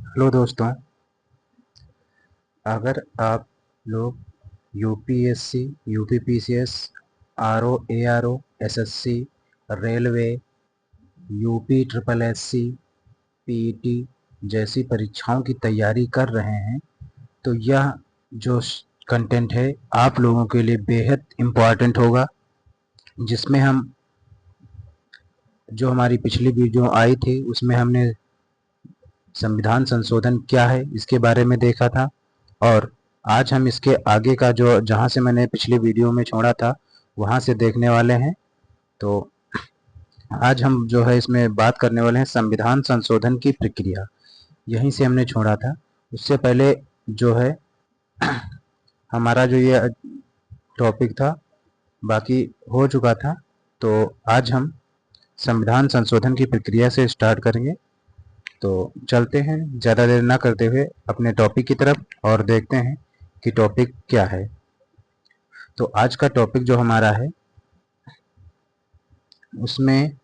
Hello दोस्तों, अगर आप लोग UPSC, UPPCS, RO, ARO, SSC, railway, UP triple SC, PET जैसी परीक्षाओं की तैयारी कर रहे हैं तो यह जो कंटेंट है आप लोगों के लिए बेहद इम्पॉर्टेंट होगा। जिसमें हम जो हमारी पिछली वीडियो आई थी उसमें हमने संविधान संशोधन क्या है इसके बारे में देखा था, और आज हम इसके आगे का जो जहाँ से मैंने पिछली वीडियो में छोड़ा था वहाँ से देखने वाले हैं। तो आज हम जो है इसमें बात करने वाले हैं संविधान संशोधन की प्रक्रिया। यहीं से हमने छोड़ा था। उससे पहले जो है हमारा जो ये टॉपिक था बाकी हो चुका था, तो आज हम संविधान संशोधन की प्रक्रिया से स्टार्ट करेंगे। तो चलते हैं ज़्यादा देर ना करते हुए अपने टॉपिक की तरफ और देखते हैं कि टॉपिक क्या है। तो आज का टॉपिक जो हमारा है उसमें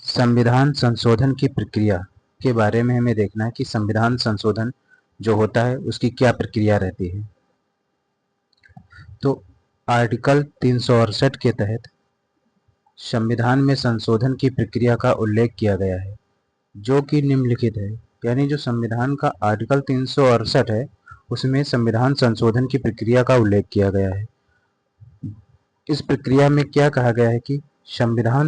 संविधान संशोधन की प्रक्रिया के बारे में हमें देखना है कि संविधान संशोधन जो होता है उसकी क्या प्रक्रिया रहती है। तो आर्टिकल 368 के तहत संविधान में संशोधन की प्रक्रिया का उल्लेख किया गया है जो कि निम्नलिखित है। यानी जो संविधान का आर्टिकल 368 है उसमें संविधान संशोधन की प्रक्रिया का उल्लेख किया गया है। इस प्रक्रिया में क्या कहा गया है कि संविधान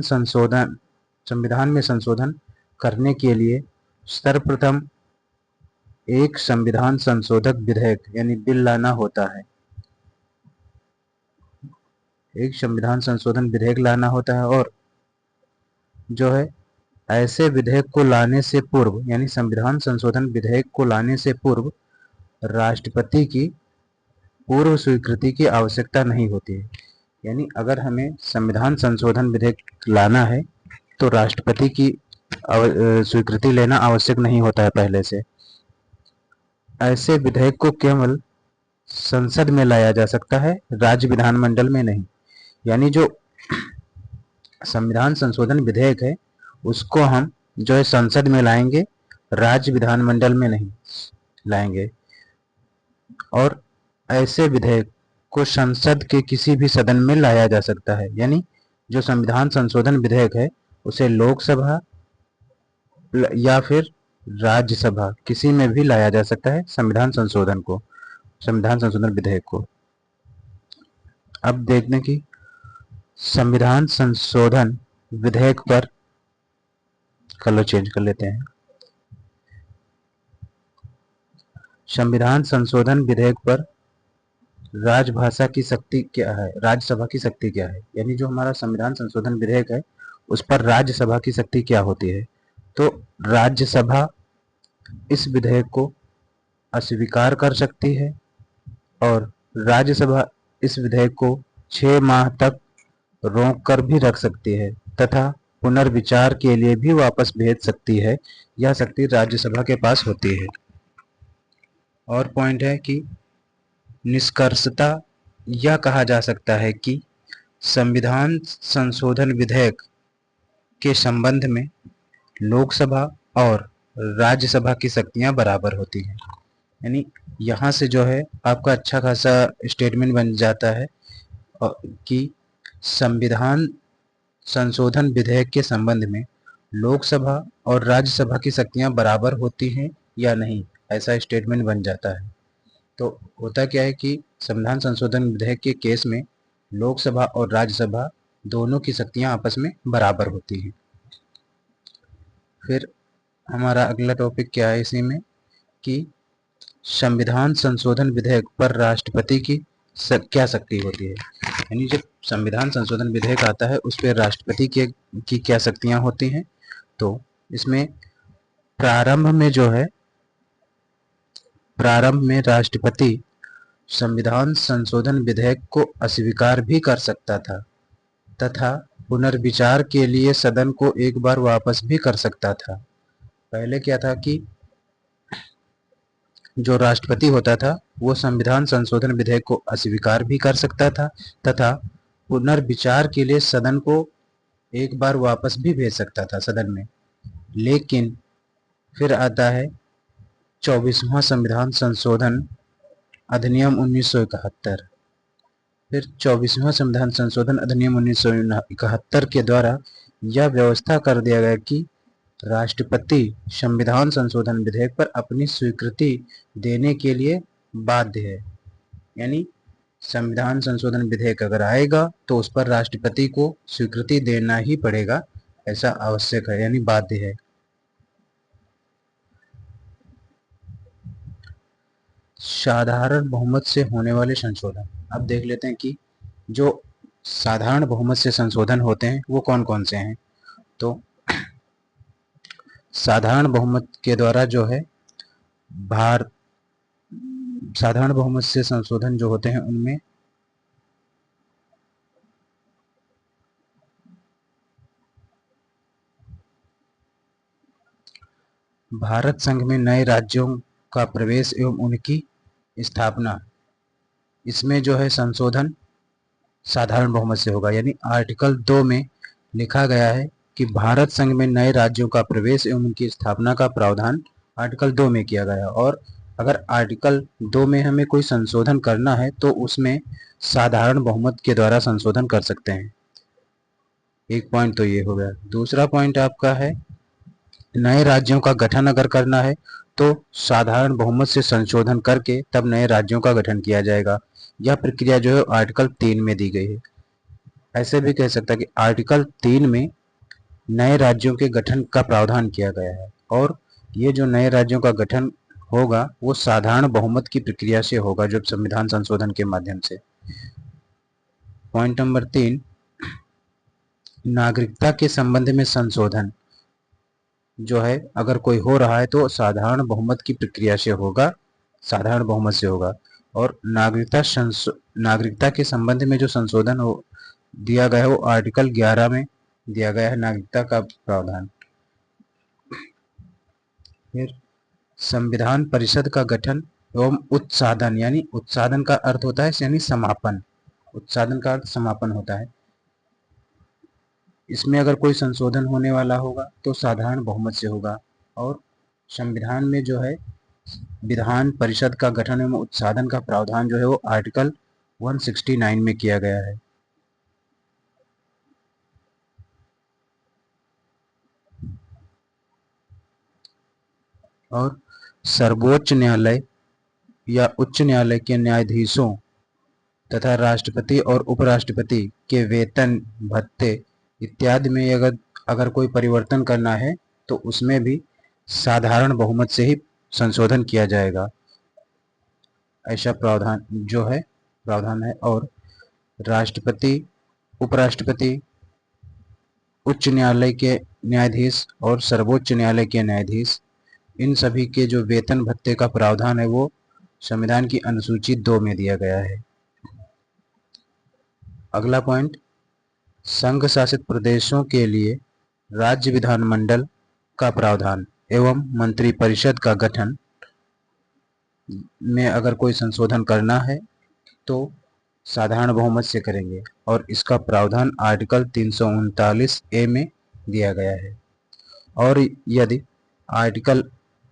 में संशोधन करने के लिए सर्वप्रथम एक संविधान संशोधक विधेयक यानी बिल लाना होता है। एक संविधान संशोधन विधेयक लाना होता है, और जो है ऐसे विधेयक को लाने से पूर्व यानी संविधान संशोधन विधेयक को लाने से पूर्व राष्ट्रपति की पूर्व स्वीकृति की आवश्यकता नहीं होती है। यानी अगर हमें संविधान संशोधन विधेयक लाना है तो राष्ट्रपति की स्वीकृति लेना आवश्यक नहीं होता है पहले से। ऐसे विधेयक को केवल संसद में लाया जा सकता है, राज्य विधानमंडल में नहीं। यानी जो संविधान संशोधन विधेयक है उसको हम जो है संसद में लाएंगे, राज्य विधानमंडल में नहीं लाएंगे। और ऐसे विधेयक को संसद के किसी भी सदन में लाया जा सकता है। यानी जो संविधान संशोधन विधेयक है उसे लोकसभा या फिर राज्यसभा किसी में भी लाया जा सकता है संविधान संशोधन विधेयक को। अब देखने की संविधान संशोधन विधेयक पर कलर चेंज कर लेते हैं। संविधान संशोधन विधेयक पर राज्यसभा की शक्ति क्या है। यानी जो हमारा संविधान संशोधन विधेयक है उस पर राज्यसभा की शक्ति क्या होती है। तो राज्यसभा इस विधेयक को अस्वीकार कर सकती है, और राज्यसभा इस विधेयक को 6 माह तक रोक कर भी रख सकती है तथा पुनर्विचार के लिए भी वापस भेज सकती है। यह शक्ति राज्यसभा के पास होती है। और पॉइंट है कि निष्कर्षतः यह कहा जा सकता है कि संविधान संशोधन विधेयक के संबंध में लोकसभा और राज्यसभा की शक्तियां बराबर होती हैं। यानी यहाँ से जो है आपका अच्छा खासा स्टेटमेंट बन जाता है कि संविधान संशोधन विधेयक के संबंध में लोकसभा और राज्यसभा की शक्तियां बराबर होती हैं या नहीं, ऐसा स्टेटमेंट बन जाता है। तो होता क्या है कि संविधान संशोधन विधेयक के केस में लोकसभा और राज्यसभा दोनों की शक्तियां आपस में बराबर होती हैं। फिर हमारा अगला टॉपिक क्या है इसी में कि संविधान संशोधन विधेयक पर राष्ट्रपति की क्या शक्ति होती है। यानी जब संविधान संशोधन विधेयक आता है उस पर राष्ट्रपति की क्या शक्तियां होती हैं। तो इसमें प्रारंभ में राष्ट्रपति संविधान संशोधन विधेयक को अस्वीकार भी कर सकता था तथा पुनर्विचार के लिए सदन को एक बार वापस भी कर सकता था। पहले क्या था कि जो राष्ट्रपति होता था वो संविधान संशोधन विधेयक को अस्वीकार भी कर सकता था तथा पुनर्विचार के लिए सदन को एक बार वापस भी भेज सकता था सदन में। लेकिन फिर आता है 24वां संविधान संशोधन अधिनियम 1971। फिर 24वां संविधान संशोधन अधिनियम 1971 के द्वारा यह व्यवस्था कर दिया गया कि राष्ट्रपति संविधान संशोधन विधेयक पर अपनी स्वीकृति देने के लिए बाध्य है। यानी संविधान संशोधन विधेयक अगर आएगा तो उस पर राष्ट्रपति को स्वीकृति देना ही पड़ेगा, ऐसा आवश्यक है, यानी बाध्य है। साधारण बहुमत से होने वाले संशोधन। अब देख लेते हैं कि जो साधारण बहुमत से संशोधन होते हैं वो कौन कौन से हैं। तो साधारण बहुमत के द्वारा जो है साधारण बहुमत से संशोधन जो होते हैं उनमें भारत संघ में नए राज्यों का प्रवेश एवं उनकी स्थापना, इसमें जो है संशोधन साधारण बहुमत से होगा। यानी आर्टिकल 2 में लिखा गया है कि भारत संघ में नए राज्यों का प्रवेश एवं उनकी स्थापना का प्रावधान आर्टिकल 2 में किया गया, और अगर आर्टिकल 2 में हमें कोई संशोधन करना है तो उसमें साधारण बहुमत के द्वारा संशोधन कर सकते हैं। एक पॉइंट तो ये हो गया। दूसरा पॉइंट आपका है नए राज्यों का गठन अगर करना है तो साधारण बहुमत से संशोधन करके तब नए राज्यों का गठन किया जाएगा। यह प्रक्रिया जो है आर्टिकल 3 में दी गई है। ऐसे भी कह सकता है कि आर्टिकल 3 में नए राज्यों के गठन का प्रावधान किया गया है, और ये जो नए राज्यों का गठन होगा वो साधारण बहुमत की प्रक्रिया से होगा, जो संविधान संशोधन के माध्यम से। पॉइंट नंबर 3, नागरिकता के संबंध में संशोधन जो है अगर कोई हो रहा है तो साधारण बहुमत की प्रक्रिया से होगा, साधारण बहुमत से होगा। और नागरिकता के संबंध में जो संशोधन हो दिया गया है वो आर्टिकल 11 में दिया गया है, नागरिकता का प्रावधान। फिर संविधान परिषद का गठन एवं उत्साधन, यानी उत्साधन का अर्थ होता है यानी समापन, उत्साधन का अर्थ समापन होता है। इसमें अगर कोई संशोधन होने वाला होगा तो साधारण बहुमत से होगा। और संविधान में जो है विधान परिषद का गठन एवं उत्साधन का प्रावधान जो है वो आर्टिकल 169 में किया गया है। और सर्वोच्च न्यायालय या उच्च न्यायालय के न्यायाधीशों तथा राष्ट्रपति और उपराष्ट्रपति के वेतन भत्ते इत्यादि में अगर कोई परिवर्तन करना है तो उसमें भी साधारण बहुमत से ही संशोधन किया जाएगा, ऐसा प्रावधान है। और राष्ट्रपति, उपराष्ट्रपति, उच्च न्यायालय के न्यायाधीश और सर्वोच्च न्यायालय के न्यायाधीश, इन सभी के जो वेतन भत्ते का प्रावधान है वो संविधान की अनुसूची 2 में दिया गया है। अगला पॉइंट, संघ शासित प्रदेशों के लिए राज्य विधानमंडल का प्रावधान एवं मंत्रिपरिषद का गठन में अगर कोई संशोधन करना है तो साधारण बहुमत से करेंगे, और इसका प्रावधान आर्टिकल 339A में दिया गया है। और यदि आर्टिकल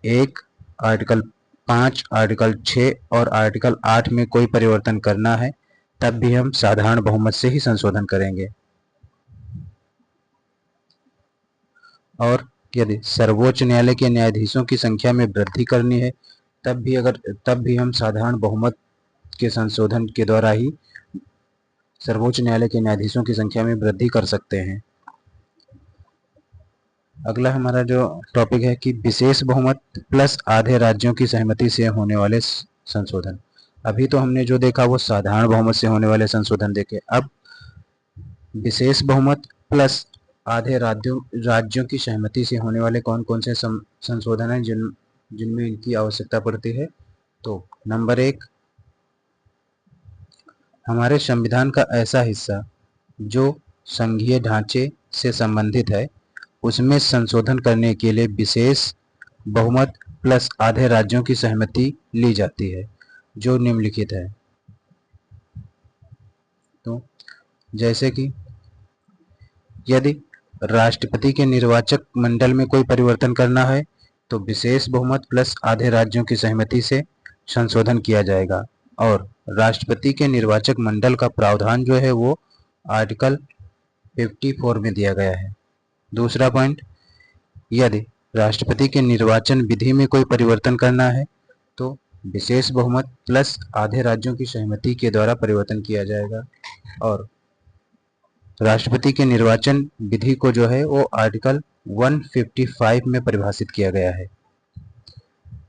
1, आर्टिकल 5, आर्टिकल 6 और आर्टिकल 8 में कोई परिवर्तन करना है तब भी हम साधारण बहुमत से ही संशोधन करेंगे। और यदि सर्वोच्च न्यायालय के न्यायाधीशों की संख्या में वृद्धि करनी है तब भी हम साधारण बहुमत के संशोधन के द्वारा ही सर्वोच्च न्यायालय के न्यायाधीशों की संख्या में वृद्धि कर सकते हैं। अगला हमारा जो टॉपिक है कि विशेष बहुमत प्लस आधे राज्यों की सहमति से होने वाले संशोधन। अभी तो हमने जो देखा वो साधारण बहुमत से होने वाले संशोधन देखे, अब विशेष बहुमत प्लस आधे राज्यों की सहमति से होने वाले कौन कौन से संशोधन हैं जिनमें इनकी आवश्यकता पड़ती है। तो नंबर 1, हमारे संविधान का ऐसा हिस्सा जो संघीय ढांचे से संबंधित है उसमें संशोधन करने के लिए विशेष बहुमत प्लस आधे राज्यों की सहमति ली जाती है, जो निम्नलिखित है। तो जैसे कि यदि राष्ट्रपति के निर्वाचक मंडल में कोई परिवर्तन करना है तो विशेष बहुमत प्लस आधे राज्यों की सहमति से संशोधन किया जाएगा। और राष्ट्रपति के निर्वाचक मंडल का प्रावधान जो है वो आर्टिकल 54 में दिया गया है। दूसरा पॉइंट, यदि राष्ट्रपति के निर्वाचन विधि में कोई परिवर्तन करना है तो विशेष बहुमत प्लस आधे राज्यों की सहमति के द्वारा परिवर्तन किया जाएगा। और राष्ट्रपति के निर्वाचन विधि को जो है वो आर्टिकल 155 में परिभाषित किया गया है।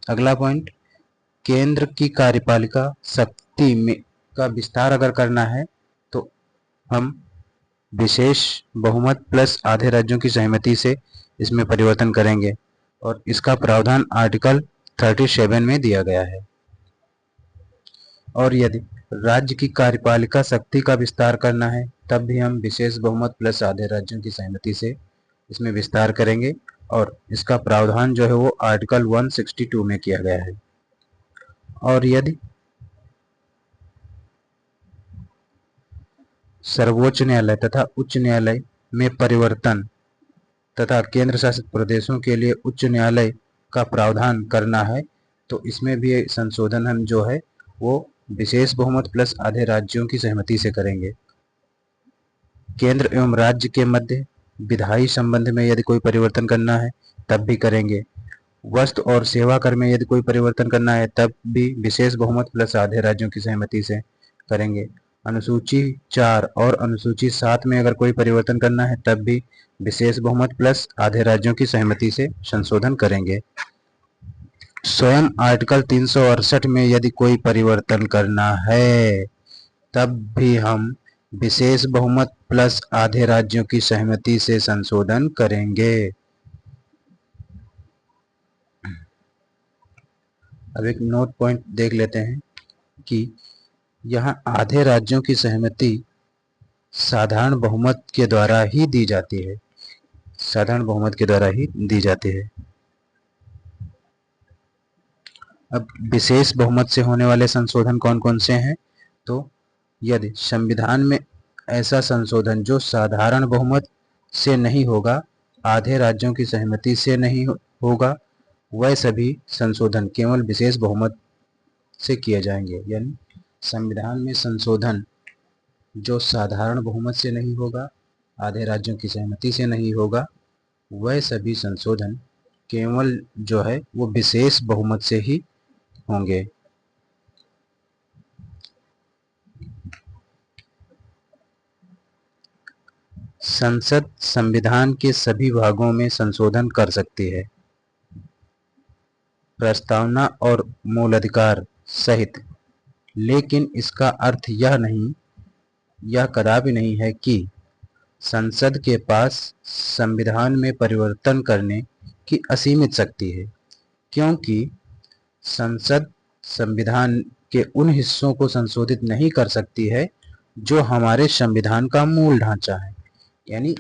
अगला पॉइंट, केंद्र की कार्यपालिका शक्ति में का विस्तार अगर करना है तो हम विशेष बहुमत प्लस आधे राज्यों की सहमति से इसमें परिवर्तन करेंगे और इसका प्रावधान आर्टिकल 37 में दिया गया है। और यदि राज्य की कार्यपालिका शक्ति का विस्तार करना है तब भी हम विशेष बहुमत प्लस आधे राज्यों की सहमति से इसमें विस्तार करेंगे और इसका प्रावधान जो है वो आर्टिकल 162 में किया गया है। और यदि सर्वोच्च न्यायालय तथा उच्च न्यायालय में परिवर्तन तथा केंद्र शासित प्रदेशों के लिए उच्च न्यायालय का प्रावधान करना है तो इसमें भी संशोधन हम जो है वो विशेष बहुमत प्लस आधे राज्यों की सहमति से करेंगे। केंद्र एवं राज्य के मध्य विधायी संबंध में यदि कोई परिवर्तन करना है तब भी करेंगे। वस्तु और सेवा कर में यदि कोई परिवर्तन करना है तब भी विशेष बहुमत प्लस आधे राज्यों की सहमति से करेंगे। अनुसूची 4 और अनुसूची 7 में अगर कोई परिवर्तन करना है तब भी विशेष बहुमत प्लस आधे राज्यों की सहमति से संशोधन करेंगे। स्वयं आर्टिकल 368 में यदि कोई परिवर्तन करना है तब भी हम विशेष बहुमत प्लस आधे राज्यों की सहमति से संशोधन करेंगे। अब एक नोट पॉइंट देख लेते हैं कि यहाँ आधे राज्यों की सहमति साधारण बहुमत के द्वारा ही दी जाती है, साधारण बहुमत के द्वारा ही दी जाती है। अब विशेष बहुमत से होने वाले संशोधन कौन कौन से हैं? तो यदि संविधान में ऐसा संशोधन जो साधारण बहुमत से नहीं होगा, आधे राज्यों की सहमति से नहीं होगा, वह सभी संशोधन केवल विशेष बहुमत से किए जाएंगे। यानी संविधान में संशोधन जो साधारण बहुमत से नहीं होगा, आधे राज्यों की सहमति से नहीं होगा, वह सभी संशोधन केवल जो है वो विशेष बहुमत से ही होंगे। संसद संविधान के सभी भागों में संशोधन कर सकती है। प्रस्तावना और मूल अधिकार सहित, लेकिन इसका अर्थ यह कदापि नहीं है कि संसद के पास संविधान में परिवर्तन करने की असीमित शक्ति है, क्योंकि संसद संविधान के उन हिस्सों को संशोधित नहीं कर सकती है जो हमारे संविधान का मूल ढांचा है। यानी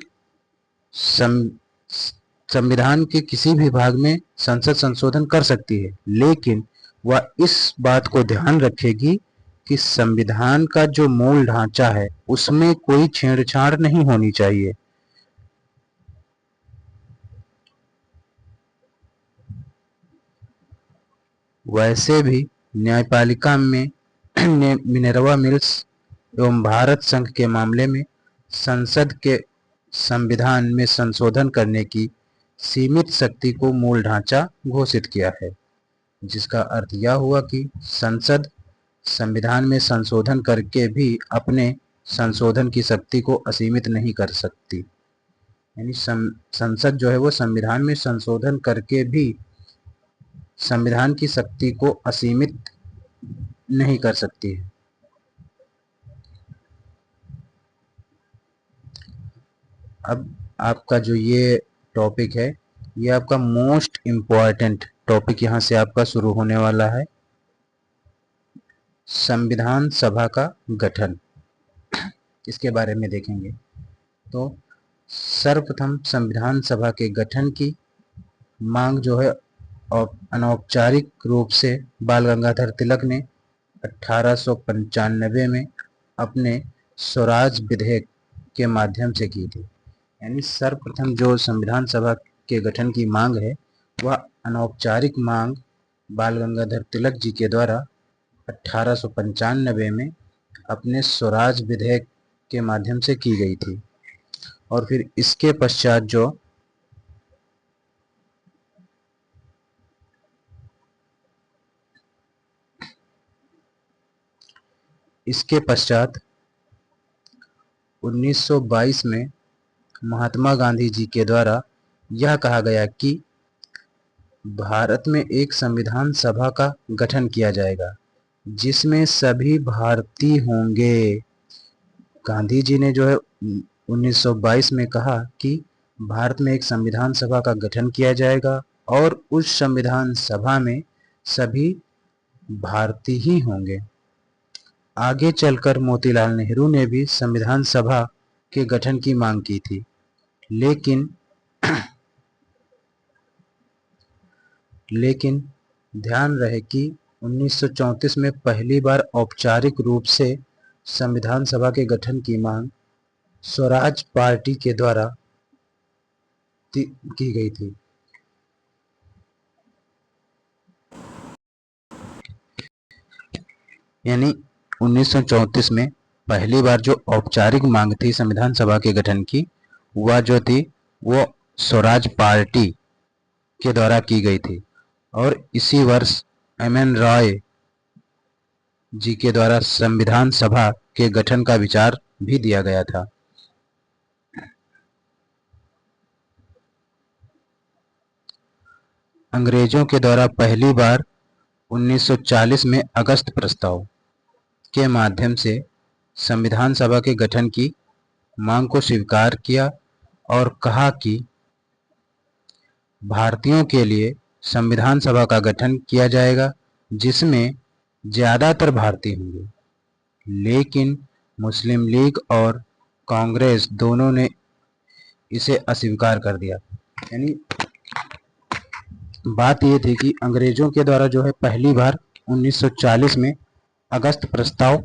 संविधान के किसी भी भाग में संसद संशोधन कर सकती है, लेकिन वह इस बात को ध्यान रखेगी कि संविधान का जो मूल ढांचा है उसमें कोई छेड़छाड़ नहीं होनी चाहिए। वैसे भी न्यायपालिका में मिनर्वा मिल्स एवं भारत संघ के मामले में संसद के संविधान में संशोधन करने की सीमित शक्ति को मूल ढांचा घोषित किया है, जिसका अर्थ यह हुआ कि संसद संविधान में संशोधन करके भी अपने संशोधन की शक्ति को असीमित नहीं कर सकती। यानी संसद जो है वो संविधान में संशोधन करके भी संविधान की शक्ति को असीमित नहीं कर सकती है। अब आपका जो ये टॉपिक है, ये आपका मोस्ट इम्पॉर्टेंट टॉपिक यहाँ से आपका शुरू होने वाला है, संविधान सभा का गठन। इसके बारे में देखेंगे। तो सर्वप्रथम संविधान सभा के गठन की मांग जो है अनौपचारिक रूप से बाल गंगाधर तिलक ने 1895 में अपने स्वराज विधेयक के माध्यम से की थी। यानी सर्वप्रथम जो संविधान सभा के गठन की मांग है वह अनौपचारिक मांग बाल गंगाधर तिलक जी के द्वारा 1895 में अपने स्वराज विधेयक के माध्यम से की गई थी। और फिर इसके पश्चात 1922 में महात्मा गांधी जी के द्वारा यह कहा गया कि भारत में एक संविधान सभा का गठन किया जाएगा जिसमें सभी भारतीय होंगे। गांधी जी ने जो है 1922 में कहा कि भारत में एक संविधान सभा का गठन किया जाएगा और उस संविधान सभा में सभी भारतीय ही होंगे। आगे चलकर मोतीलाल नेहरू ने भी संविधान सभा के गठन की मांग की थी, लेकिन ध्यान रहे कि 1934 में पहली बार औपचारिक रूप से संविधान सभा के गठन की मांग स्वराज पार्टी के द्वारा की गई थी। यानी 1934 में पहली बार जो औपचारिक मांग थी संविधान सभा के गठन की, वह जो थी वो स्वराज पार्टी के द्वारा की गई थी। और इसी वर्ष एम.एन. रॉय जी के द्वारा संविधान सभा के गठन का विचार भी दिया गया था। अंग्रेजों के द्वारा पहली बार 1940 में अगस्त प्रस्ताव के माध्यम से संविधान सभा के गठन की मांग को स्वीकार किया और कहा कि भारतीयों के लिए संविधान सभा का गठन किया जाएगा जिसमें ज़्यादातर भारतीय होंगे। लेकिन मुस्लिम लीग और कांग्रेस दोनों ने इसे अस्वीकार कर दिया। यानी बात ये थी कि अंग्रेजों के द्वारा जो है पहली बार 1940 में अगस्त प्रस्ताव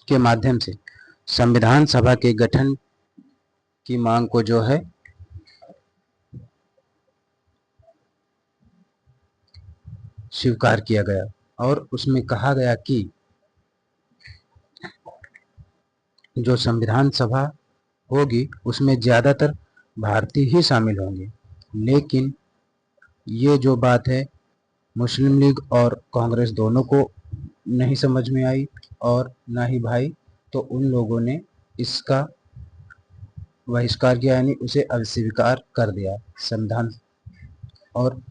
के माध्यम से संविधान सभा के गठन की मांग को जो है स्वीकार किया गया और उसमें कहा गया कि जो संविधान सभा होगी उसमें ज़्यादातर भारतीय ही शामिल होंगे। लेकिन ये जो बात है मुस्लिम लीग और कांग्रेस दोनों को नहीं समझ में आई और ना ही भाई, तो उन लोगों ने इसका बहिष्कार किया, यानी उसे अस्वीकार कर दिया संविधान। और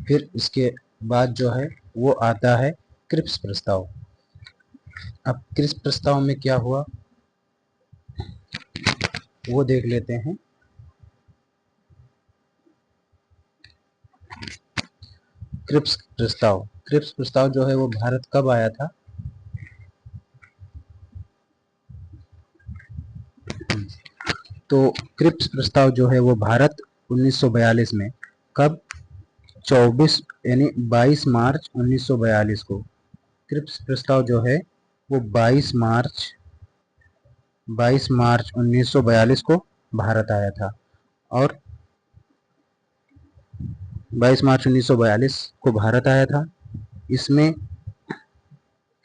फिर इसके बाद जो है वो आता है क्रिप्स प्रस्ताव। अब क्रिप्स प्रस्ताव में क्या हुआ वो देख लेते हैं। क्रिप्स प्रस्ताव जो है वो भारत कब आया था? तो क्रिप्स प्रस्ताव जो है वो भारत 1942 में, कब? 24 यानी 22 मार्च 1942 को क्रिप्स प्रस्ताव जो है वो 22 मार्च 1942 को भारत आया था। और 22 मार्च 1942 को भारत आया था। इसमें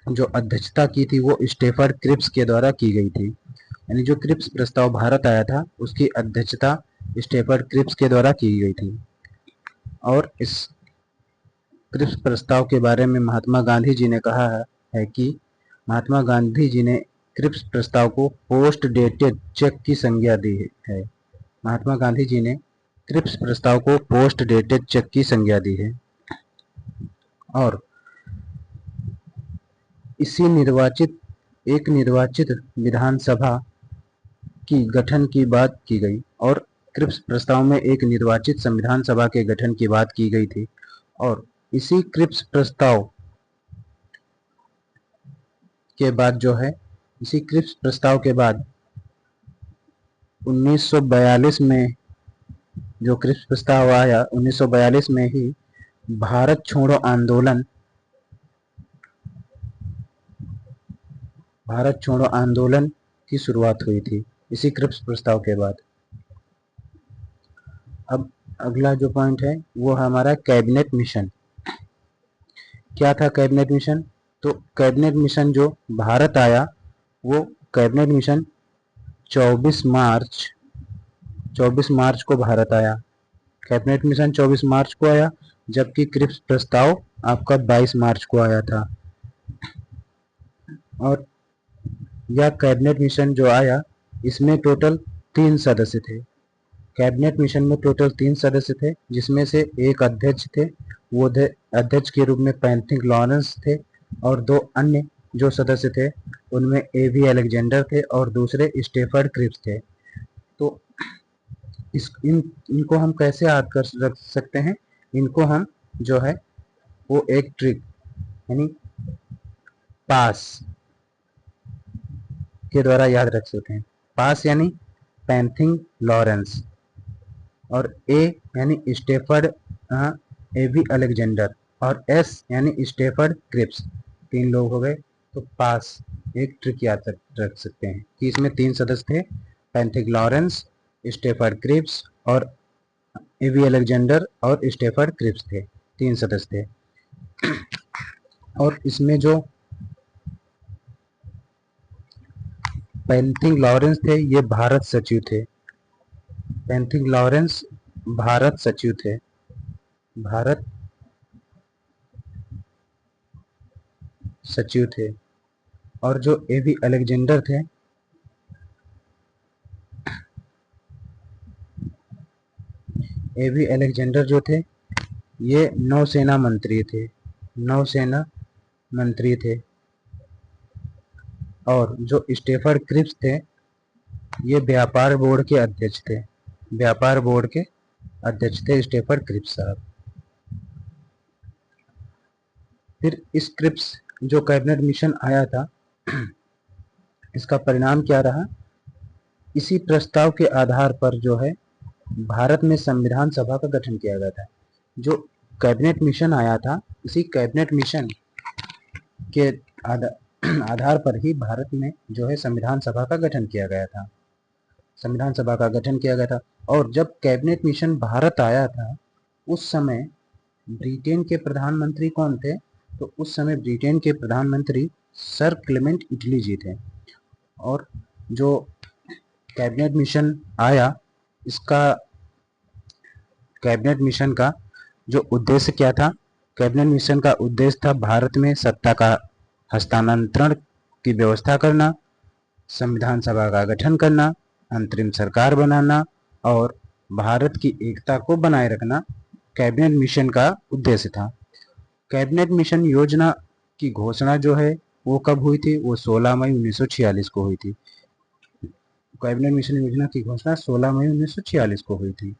जो अध्यक्षता की थी वो स्टेफर्ड क्रिप्स के द्वारा की गई थी। यानी जो क्रिप्स प्रस्ताव भारत आया था उसकी अध्यक्षता स्टेफर्ड क्रिप्स के द्वारा की गई थी। और इस क्रिप्स प्रस्ताव के बारे में महात्मा गांधी जी ने कहा है कि महात्मा गांधी जी ने क्रिप्स प्रस्ताव को पोस्ट डेटेड चेक की संज्ञा दी है। महात्मा गांधी जी ने क्रिप्स प्रस्ताव को पोस्ट डेटेड चेक की संज्ञा दी है। और इसी निर्वाचित विधानसभा की गठन की बात की गई और क्रिप्स प्रस्ताव में एक निर्वाचित संविधान सभा के गठन की बात की गई थी। और इसी क्रिप्स प्रस्ताव के बाद जो है इसी क्रिप्स प्रस्ताव के बाद 1942 में जो क्रिप्स प्रस्ताव आया 1942 में ही भारत छोड़ो आंदोलन की शुरुआत हुई थी। इसी क्रिप्स प्रस्ताव के बाद। अब अगला जो पॉइंट है वो है हमारा कैबिनेट मिशन। क्या था कैबिनेट मिशन? तो कैबिनेट मिशन जो भारत आया वो कैबिनेट मिशन 24 मार्च को भारत आया। कैबिनेट मिशन 24 मार्च को आया, जबकि क्रिप्स प्रस्ताव आपका 22 मार्च को आया था। और यह कैबिनेट मिशन जो आया इसमें टोटल 3 सदस्य थे। कैबिनेट मिशन में टोटल 3 सदस्य थे, जिसमें से एक अध्यक्ष थे, वो अध्यक्ष के रूप में पैंथिक लॉरेंस थे, और 2 अन्य जो सदस्य थे उनमें एवी अलेक्जेंडर थे और दूसरे स्टेफर्ड क्रिप्स थे। तो इनको हम कैसे याद कर रख सकते हैं? इनको हम जो है वो एक ट्रिक यानी पास के द्वारा याद रख सकते हैं। पास यानी पैंथिक लॉरेंस, और ए यानी स्टेफर्ड एवी अलेक्जेंडर, और एस यानी स्टेफर्ड क्रिप्स। 3 लोग हो गए। तो पास एक ट्रिक याद रख सकते हैं कि इसमें 3 सदस्य थे, पैंथिक लॉरेंस, स्टेफर्ड क्रिप्स और एवी अलेक्जेंडर और स्टेफर्ड क्रिप्स थे। 3 सदस्य थे। और इसमें जो पैंथिक लॉरेंस थे ये भारत सचिव थे। पैंथिक लॉरेंस भारत सचिव थे। भारत सचिव थे। और जो एवी अलेक्जेंडर थे एवी अलेक्जेंडर जो थे ये नौसेना मंत्री थे। नौसेना मंत्री थे। और जो स्टेफर्ड क्रिप्स थे ये व्यापार बोर्ड के अध्यक्ष थे। व्यापार बोर्ड के अध्यक्ष थे स्टेफर्ड क्रिप्स साहब। फिर इस क्रिप्स जो कैबिनेट मिशन आया था इसका परिणाम क्या रहा? इसी प्रस्ताव के आधार पर जो है भारत में संविधान सभा का गठन किया गया था। जो कैबिनेट मिशन आया था इसी कैबिनेट मिशन के आधार पर ही भारत में जो है संविधान सभा का गठन किया गया था। संविधान सभा का गठन किया गया था। और जब कैबिनेट मिशन भारत आया था उस समय ब्रिटेन के प्रधानमंत्री कौन थे? तो उस समय ब्रिटेन के प्रधानमंत्री सर क्लेमेंट इटली जी थे। और जो कैबिनेट मिशन आया इसका कैबिनेट मिशन का जो उद्देश्य क्या था? कैबिनेट मिशन का उद्देश्य था भारत में सत्ता का हस्तांतरण की व्यवस्था करना, संविधान सभा का गठन करना, अंतरिम सरकार बनाना और भारत की एकता को बनाए रखना कैबिनेट मिशन का उद्देश्य था। कैबिनेट मिशन योजना की घोषणा जो है वो कब हुई थी? वो 16 मई 1946 को हुई थी। कैबिनेट मिशन योजना की घोषणा 16 मई 1946 को हुई थी।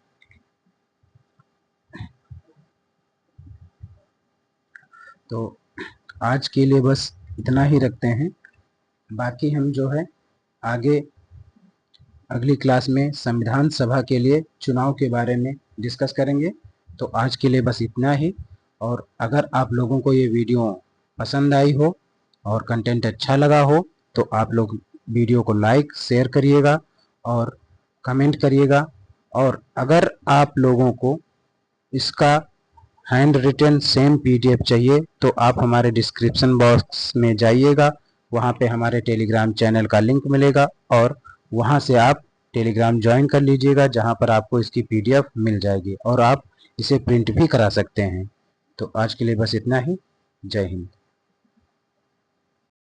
तो आज के लिए बस इतना ही रखते हैं। बाकी हम जो है आगे अगली क्लास में संविधान सभा के लिए चुनाव के बारे में डिस्कस करेंगे। तो आज के लिए बस इतना ही। और अगर आप लोगों को ये वीडियो पसंद आई हो और कंटेंट अच्छा लगा हो तो आप लोग वीडियो को लाइक शेयर करिएगा और कमेंट करिएगा। और अगर आप लोगों को इसका हैंड रिटन सेम पीडीएफ चाहिए तो आप हमारे डिस्क्रिप्शन बॉक्स में जाइएगा, वहाँ पे हमारे टेलीग्राम चैनल का लिंक मिलेगा और वहाँ से आप टेलीग्राम ज्वाइन कर लीजिएगा, जहाँ पर आपको इसकी पीडीएफ मिल जाएगी और आप इसे प्रिंट भी करा सकते हैं। तो आज के लिए बस इतना ही। जय हिंद।